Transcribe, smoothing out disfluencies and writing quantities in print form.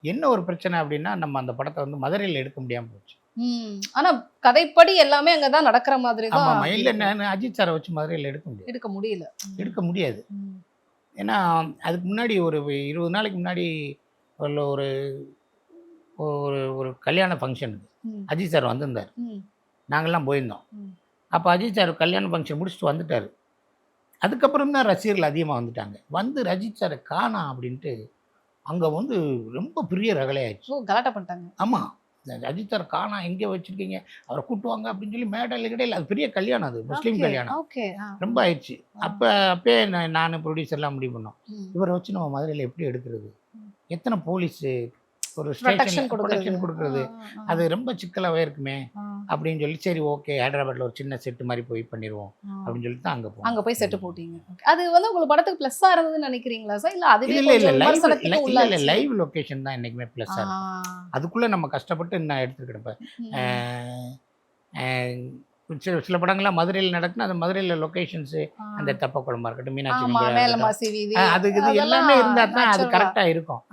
என்ன ஒரு பிரச்சனை அப்படின்னா, நம்ம அந்த படத்த வந்து மதுரையில எடுக்க முடியாம போச்சு. ஆனா கதைப்படி எல்லாமே அங்க தான் நடக்கிற மாதிரி தான் ஆமாமா. இல்ல இருக்கு. நான் அஜித் சார வச்சு மதுரையில எடுக்க முடியாது. எடுக்க முடியல. எடுக்க முடியாது. ம். ஏன்னா, அதுக்கு முன்னாடி ஒரு 20 நாளைக்கு முன்னாடி உள்ள ஒரு ஒரு ஒரு கல்யாண ஃபங்ஷனுக்கு ம். அஜித் சார் வந்திருந்தாரு. ம். நாங்கலாம் போயிருந்தோம். ம். அப்ப அஜித் சார் கல்யாண ஃபங்ஷன் முடிச்சுட்டு வந்துட்டாரு. அதுக்கப்புறம் தான் ரசிகர்கள் அதிகமா வந்துட்டாங்க. வந்து அஜித் சார காணோம் அப்படின்ட்டு, அங்க வந்து ரொம்ப பெரிய ரகளை ஆயிடுச்சு. ஓ! கலாட்டா பண்ணிட்டாங்க. ஆமா. அஜித் சார் காணோம் எங்கே வச்சிருக்கீங்க? அவர கூட்டு வாங்க அப்படின்னு சொல்லி மேடையில கிடையில அது பெரிய கல்யாணம் அது. முஸ்லீம் ஓகே. கல்யாணம். ஓகே. ரொம்ப ஆயிடுச்சு. அப்பயே நானு ப்ரொடியூசர்லாம் முடிவு பண்ணோம். ம். இவர வச்சு நம்ம மதுரையில எப்படி எடுக்கிறது? ம். எத்தன போலீஸு ஒரு புரொடெக்ஷன் ஸ்டேஷன்ல கொடுக்குறது. புரொடெக்ஷன் குடுக்குறது. அது ரொம்ப சிக்கலாவே இருக்குமே! அப்படின்னு சொல்லி, சரி ஓகே ஹைதராபாத்ல ஒரு சின்ன செட் மாரி போய் பண்ணிருவோம். அப்படின்னு சொல்லிட்டு தான் அங்க போனோம். அங்க போய் செட் போட்டீங்க. ஓகே. அது வந்து உங்க படத்துக்கு ப்ளஸ்ஸா இருந்ததுன்னு நினைக்கிறீங்களா சார்? இல்ல அதுவே இல்ல கொஞ்சம் விமர்சனத்துக்கு இல்ல உள்ளாச்சு. லைவ் லொகேஷன் தான் என்னைக்குமே ப்ளஸ்ஸா இருக்கும். அதுக்குள்ள நம்ம கஷ்டப்பட்டு நான் எடுத்துருக்கேன் இப்ப. அ சில படங்கள்லாம் மதுரையில நடக்குன்னா, அந்த மதுரையில லொகேஷன்ஸு அந்த தெப்பக்குளமா இருக்கட்டும், மீனாட்சி ஆமா. அம்மன் கோயிலா இருக்கட்டும். மேலமாசி வீதி. அது இது எல்லாமே இருந்தா தான் அது நேச்சுரலா. கரெக்ட்டா இருக்கும்.